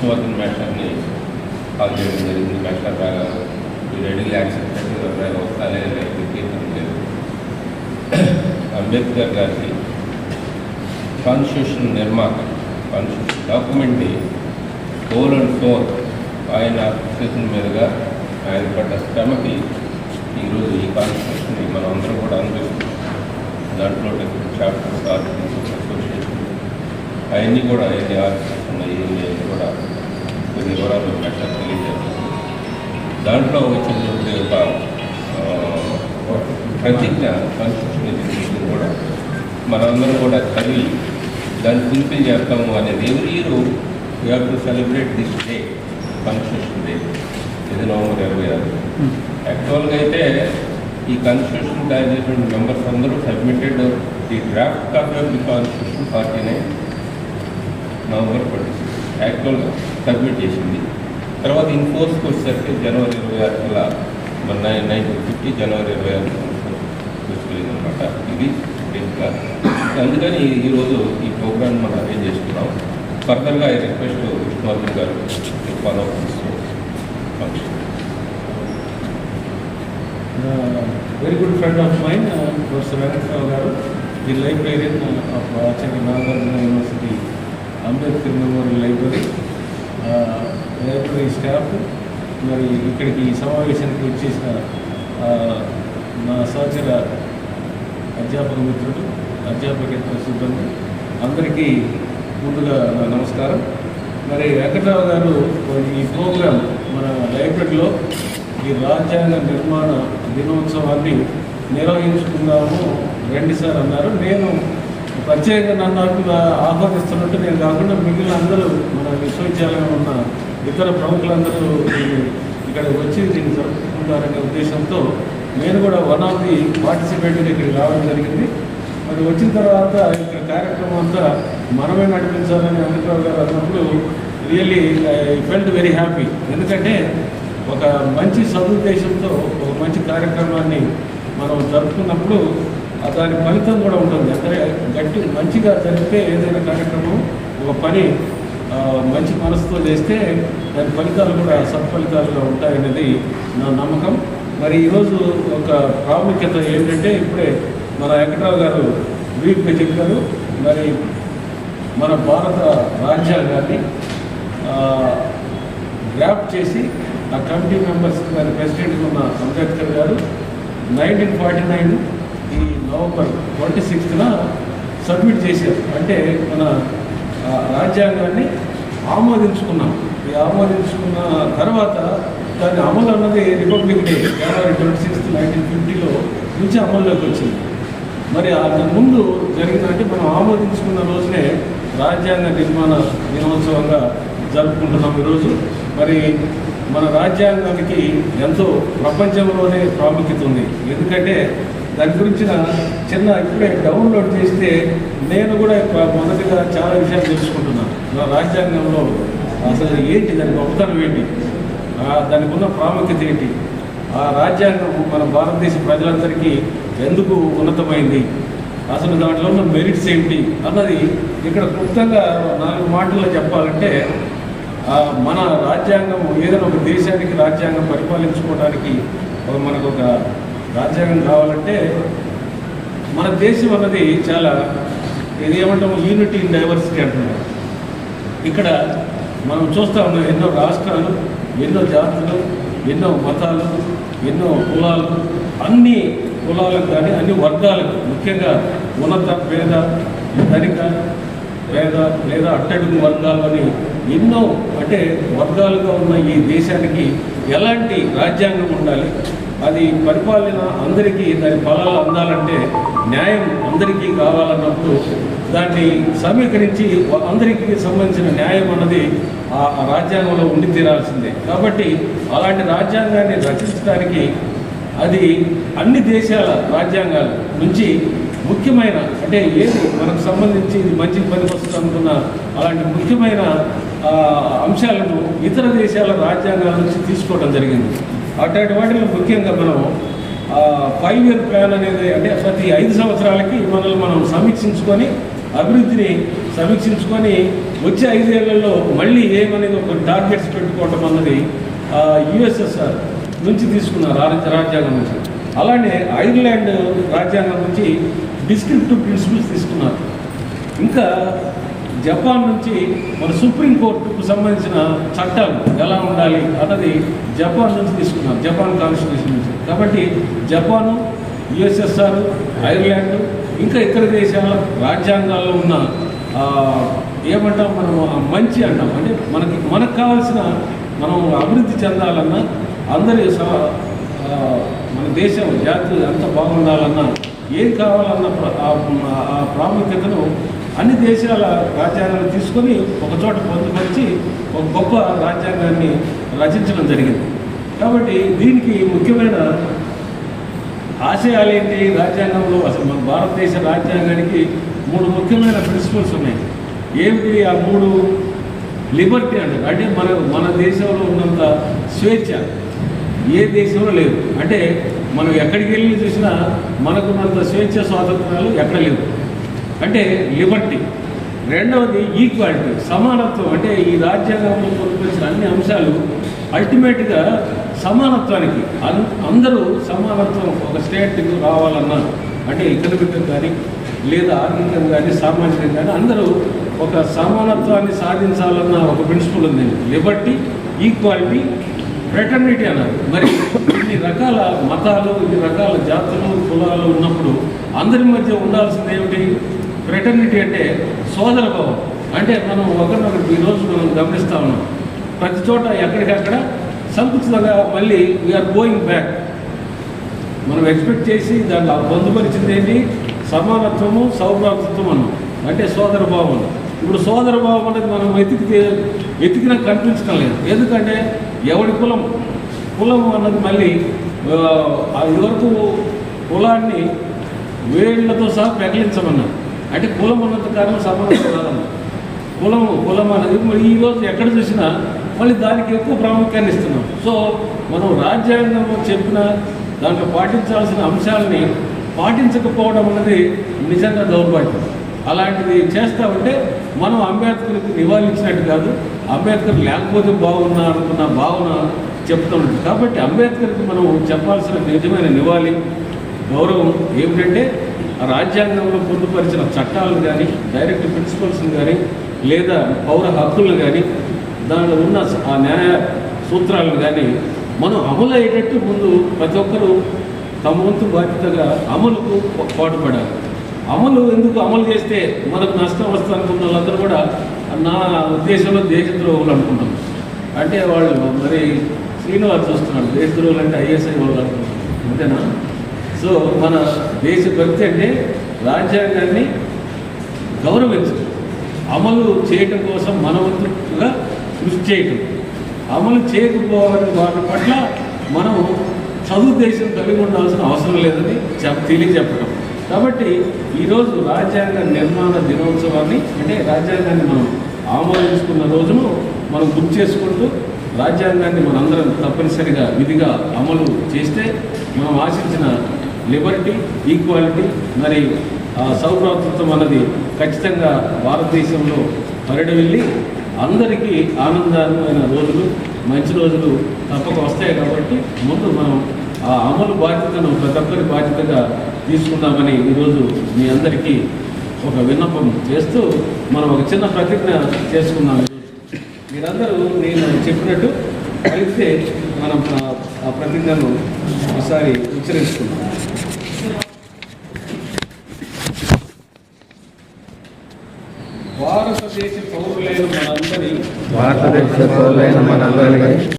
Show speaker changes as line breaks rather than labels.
Vishnuvardhan మేస్టర్ని call చేయడం జరిగింది. Master readily accepted వస్తాలే లేదు. అంబేద్కర్ గారికి కాన్స్టిట్యూషన్ నిర్మాత, కాన్స్టిట్యూషన్ డాక్యుమెంట్ని హోల్ అండ్ సోల్ ఆయన చేసిన మీదుగా ఆయన పడ్డ శ్రమకి ఈరోజు ఈ కాన్స్టిట్యూషన్ని మనం అందరం కూడా అనుభవిస్తున్నాం. దాంట్లో డిఫరెంట్ చాప్టర్స్, ఆర్టికల్స్, అసోసియేషన్ అవన్నీ కూడా ఎన్ని ఆర్టికల్స్ ఉన్నాయి అన్నీ కూడా కొన్ని వివరాలు మెట్ల తెలియజేస్తాం. దాంట్లో వచ్చినటువంటి ఒక ప్రతిజ్ఞ కాన్స్టిట్యూషన్ కూడా మనందరం కూడా చదివి దాన్ని ఫుల్ఫిల్ చేస్తాము అనేది every year we have to celebrate this day, constitution day. ఇది నవంబర్ 26. యాక్చువల్గా అయితే ఈ కాన్స్టిట్యూషన్ తయారు చేసిన మెంబర్స్ అందరూ submitted the draft copy of the constitution 49 November 26 యాక్చువల్గా సబ్మిట్ చేసింది. తర్వాత ఇన్ఫోర్స్కి వచ్చేసరికి జనవరి 26 కల్లా మన 1950 జనవరి 26 తీసుకెళ్ళింది అనమాట. ఇది బేసిక్గా. అందుకని ఈరోజు ఈ ప్రోగ్రామ్ మనం అరేంజ్ చేసుకున్నాం. ఫర్దర్గా I request Vishnuvardhan garu follow up function.
Very good friend of mine professor Venkatarao garu, the librarian of Acharya Nagarjuna university Ambedkar memorial library staff, మరి ఇక్కడికి సమావేశానికి వచ్చేసిన నా సహచర అధ్యాపక మిత్రులు, అధ్యాపకేతర సిబ్బంది అందరికీ ముందుగా నా నమస్కారం. మరి వెంకటరావు గారు ఈ ప్రోగ్రాం మన లైబ్రరీలో ఈ రాజ్యాంగ నిర్మాణ దినోత్సవాన్ని నిర్వహించుకుందాము రండి సార్ అన్నారు. నేను ప్రత్యేకంగా నన్ను ఆహ్వానిస్తున్నట్టు నేను కాకుండా మిగిలిన అందరూ మన విశ్వవిద్యాలయంలో ఉన్న ఇతర ప్రముఖులందరూ ఇక్కడ వచ్చి దీన్ని జరుపుకుంటారనే ఉద్దేశంతో నేను కూడా వన్ ఆఫ్ ది పార్టిసిపేటర్ ఇక్కడికి రావడం జరిగింది. మరి వచ్చిన తర్వాత ఇక్కడ కార్యక్రమం అంతా మనమే నడిపించాలని వెంకటరావు గారు అన్నప్పుడు really I felt very happy. ఎందుకంటే ఒక మంచి సదుద్దేశంతో ఒక మంచి కార్యక్రమాన్ని మనం జరుపుకున్నప్పుడు దాని ఫలితం కూడా ఉంటుంది. అంటే మంచిగా జరిపితే ఏదైనా కార్యక్రమం ఒక పని మంచి మనసుతో చేస్తే దాని ఫలితాలు కూడా సత్ఫలితాలుగా ఉంటాయనేది నా నమ్మకం. మరి ఈరోజు ఒక ప్రాముఖ్యత ఏంటంటే ఇప్పుడే మన వెంకటరావు గారు బ్రీఫ్గా చెప్పారు. మరి మన భారత రాజ్యాంగాన్ని డ్రాఫ్ట్ చేసి ఆ కమిటీ మెంబర్స్ గారి ప్రెసిడెంట్గా ఉన్న అంబేద్కర్ గారు 1949 ఈ నవంబర్ 26న సబ్మిట్ చేశారు. అంటే మన రాజ్యాంగాన్ని ఆమోదించుకున్నాం. ఈ ఆమోదించుకున్న తర్వాత దాని అమలు అన్నది రిపబ్లిక్ డే జనవరి 26, 1950లో నుంచి అమల్లోకి వచ్చింది. మరి దాని ముందు జరిగిందంటే మనం ఆమోదించుకున్న రోజునే రాజ్యాంగ నిర్మాణ దినోత్సవంగా జరుపుకుంటున్నాం ఈరోజు. మరి మన రాజ్యాంగానికి ఎంతో ప్రపంచంలోనే ప్రాముఖ్యత ఉంది. ఎందుకంటే దాని గురించిన ఇప్పుడే డౌన్లోడ్ చేస్తే నేను కూడా మొదటిగా చాలా విషయాలు తెలుసుకుంటున్నాను. నా రాజ్యాంగంలో అసలు ఏంటి, దాని గొప్పతనం ఏంటి, దానికి ఉన్న ప్రాముఖ్యత ఏంటి, ఆ రాజ్యాంగం మన భారతదేశ ప్రజలందరికీ ఎందుకు ఉన్నతమైంది, అసలు దాంట్లో ఉన్న మెరిట్స్ ఏంటి అన్నది ఇక్కడ క్లుప్తంగా 4 మాటల్లో చెప్పాలంటే మన రాజ్యాంగం ఏదైనా ఒక దేశానికి రాజ్యాంగం పరిపాలించుకోవడానికి మనకు ఒక రాజ్యాంగం కావాలంటే మన దేశం అన్నది చాలా ఇది ఏమంటాము యూనిటీ ఇన్ డైవర్సిటీ అంటున్నారు. ఇక్కడ మనం చూస్తూ ఉన్నాం ఎన్నో రాష్ట్రాలు, ఎన్నో జాతులు, ఎన్నో మతాలు, ఎన్నో కులాలు, అన్ని కులాలకు కానీ అన్ని వర్గాలకు, ముఖ్యంగా ఉన్నత పేద ధనిక పేద లేదా అట్టడుగు వర్గాలని ఎన్నో అంటే వర్గాలుగా ఉన్న ఈ దేశానికి ఎలాంటి రాజ్యాంగం ఉండాలి, అది పరిపాలన అందరికీ దాని ఫలాలు అందాలంటే న్యాయం అందరికీ కావాలన్నప్పుడు దాన్ని సమీకరించి అందరికీ సంబంధించిన న్యాయం అన్నది ఆ రాజ్యాంగంలో ఉండి తీరాల్సిందే. కాబట్టి అలాంటి రాజ్యాంగాన్ని రచించడానికి అది అన్ని దేశాల రాజ్యాంగాల నుంచి ముఖ్యమైన అంటే ఏది మనకు సంబంధించి ఇది మంచి పనికి వస్తుంది అనుకున్న అలాంటి ముఖ్యమైన అంశాలను ఇతర దేశాల రాజ్యాంగాల నుంచి తీసుకోవడం జరిగింది. అట్లాంటి వాటిలో ముఖ్యంగా మనం 5 year ప్లాన్ అనేది అంటే ప్రతి 5 సంవత్సరాలకి మనల్ని మనం సమీక్షించుకొని అభివృద్ధిని సమీక్షించుకొని వచ్చే 5 ఏళ్లలో మళ్ళీ ఏమనేది ఒక టార్గెట్స్ పెట్టుకోవటం అన్నది యుఎస్ఎస్ఆర్ నుంచి తీసుకున్నారు రాజ్యాంగం నుంచి. అలానే ఐర్లాండ్ రాజ్యాంగం నుంచి డిస్క్రిప్టివ్ ప్రిన్సిపల్స్ తీసుకున్నారు. ఇంకా జపాన్ నుంచి మన సుప్రీంకోర్టుకు సంబంధించిన చట్టాలు ఎలా ఉండాలి అన్నది జపాన్ నుంచి తీసుకున్నారు, జపాన్ కాన్స్టిట్యూషన్ నుంచి. కాబట్టి జపాను, యుఎస్ఎస్ఆర్, ఐర్లాండ్ ఇంకా ఇతర దేశాల రాజ్యాంగాల్లో ఉన్న ఏమంటాం మనం మంచి అంటాం, అంటే మనకు కావాల్సిన మనం అభివృద్ధి చెందాలన్నా, అందరి మన దేశం జాతి అంత బాగుండాలన్నా, ఏం కావాలన్న ఆ ప్రాముఖ్యతను అన్ని దేశాల రాజ్యాంగాన్ని తీసుకొని ఒక చోట పొందుపరిచి ఒక గొప్ప రాజ్యాంగాన్ని రచించడం జరిగింది. కాబట్టి దీనికి ముఖ్యమైన ఆశయాలు ఏంటి? రాజ్యాంగంలో అసలు మన భారతదేశ రాజ్యాంగానికి 3 ముఖ్యమైన ప్రిన్సిపల్స్ ఉన్నాయి. ఏమిటి ఆ 3? లిబర్టీ అంటారు, అంటే మన దేశంలో ఉన్నంత స్వేచ్ఛ ఏ దేశంలో లేదు. అంటే మనం ఎక్కడికి వెళ్ళి చూసినా మనకున్నంత స్వేచ్ఛ స్వాతంత్రాలు ఎక్కడ లేవు, అంటే లిబర్టీ. రెండవది ఈక్వాలిటీ, సమానత్వం. అంటే ఈ రాజ్యాంగంలో పొందుపరిచిన అన్ని అంశాలు అల్టిమేట్గా సమానత్వానికి, అందరూ సమానత్వం ఒక స్టేట్కి రావాలన్నా, అంటే ఎకనామిక్గా కానీ లేదా ఆర్థికంగా కానీ సామాజికంగా కానీ అందరూ ఒక సమానత్వాన్ని సాధించాలన్న ఒక ప్రిన్సిపల్ ఉంది. లిబర్టీ, ఈక్వాలిటీ, ఫ్రెటర్నిటీ అన్నారు. మరి ఇన్ని రకాల మతాలు, ఇన్ని రకాల జాతులు, కులాలు ఉన్నప్పుడు అందరి మధ్య ఉండాల్సింది ఏమిటి? ఫ్రెటర్నిటీ అంటే సోదరభావం. అంటే మనం ఒకరినొకరు ఈరోజు మనం గమనిస్తూ ఉన్నాం, ప్రతి చోట ఎక్కడికక్కడ సంకుచితంగా మళ్ళీ వీఆర్ గోయింగ్ బ్యాక్. మనం ఎక్స్పెక్ట్ చేసి దాన్ని పొందుపరిచింది ఏంటి? సమానత్వము, సౌభ్రాతృత్వం అన్నాం, అంటే సోదరభావం. ఇప్పుడు సోదరభావం అనేది మనం వెతికినా కనిపించడం లేదు. ఎందుకంటే ఎవడి కులం అన్నది మళ్ళీ ఇదివరకు కులాన్ని వేళ్లతో సహా ప్రకటించమన్నారు. అంటే కులం ఉన్నంత కారణం సమానత్వం కాదన్నారు. కులం అనేది మరి ఈరోజు ఎక్కడ చూసినా మళ్ళీ దానికి ఎక్కువ ప్రాముఖ్యాన్ని ఇస్తున్నాం. సో మనం రాజ్యాంగంలో చెప్పిన దాంట్లో పాటించాల్సిన అంశాలని పాటించకపోవడం అనేది నిజంగా దౌర్భాగ్యం. అలాంటిది చేస్తూ ఉంటే మనం అంబేద్కర్కి నివాళించినట్టు కాదు, అంబేద్కర్ లేకపోతే బాగున్నా అనుకున్న భావన చెప్తూ ఉంటుంది. కాబట్టి అంబేద్కర్కి మనం చెప్పాల్సిన నిజమైన నివాళి, గౌరవం ఏమిటంటే రాజ్యాంగంలో పొందుపరిచిన చట్టాలను కానీ, డైరెక్ట్ ప్రిన్సిపల్స్ని కానీ, లేదా పౌర హక్కులను కానీ, దానిలో ఉన్న ఆ న్యాయ సూత్రాలను కానీ మనం అమలు అయ్యేటట్టు ముందు ప్రతి ఒక్కరూ తమ వంతు బాధ్యతగా అమలుకు పాటుపడాలి. అమలు ఎందుకు అమలు చేస్తే మనకు నష్టం వస్తుంది అనుకున్న వాళ్ళందరూ కూడా నా ఉద్దేశంలో దేశద్రోహులు అనుకుంటాం. అంటే వాళ్ళు మరి శ్రీనివాస్ చూస్తున్నాడు, దేశద్రోహులు అంటే ఐఎస్ఐ వాళ్ళు అనుకుంటున్నారు, అంతేనా? సో మన దేశభక్తి అంటే రాజ్యాంగాన్ని గౌరవించడం, అమలు చేయటం కోసం మన వంతుగా కృషి చేయటం. అమలు చేయకపోవాలని వాటి పట్ల మనం సదుద్దేశం కలిగి ఉండాల్సిన అవసరం లేదని తెలియజెప్పడం. కాబట్టి ఈరోజు రాజ్యాంగ నిర్మాణ దినోత్సవాన్ని, అంటే రాజ్యాంగాన్ని మనం ఆమోదించుకున్న రోజును మనం గుర్తు చేసుకుంటూ రాజ్యాంగాన్ని మనందరం తప్పనిసరిగా విధిగా అమలు చేస్తే మనం ఆశించిన లిబర్టీ, ఈక్వాలిటీ, మరి సౌభ్రాతృత్వం అన్నది ఖచ్చితంగా భారతదేశంలో పరిడవిల్లి అందరికీ ఆనందమైన రోజులు, మంచి రోజులు తప్పక వస్తాయి. కాబట్టి ముందు మనం ఆ అమలు బాధ్యతను ప్రతి ఒక్కరి బాధ్యతగా తీసుకుందామని ఈరోజు మీ అందరికీ ఒక విన్నపం చేస్తూ మనం ఒక చిన్న ప్రతిజ్ఞ చేసుకున్నాం. మీరందరూ నేను చెప్పినట్టు కలిస్తే మనం ఆ ప్రతిజ్ఞను ఒకసారి ఉచ్చరించుకున్నాం. భారతదేశ పౌరులైన మనందరి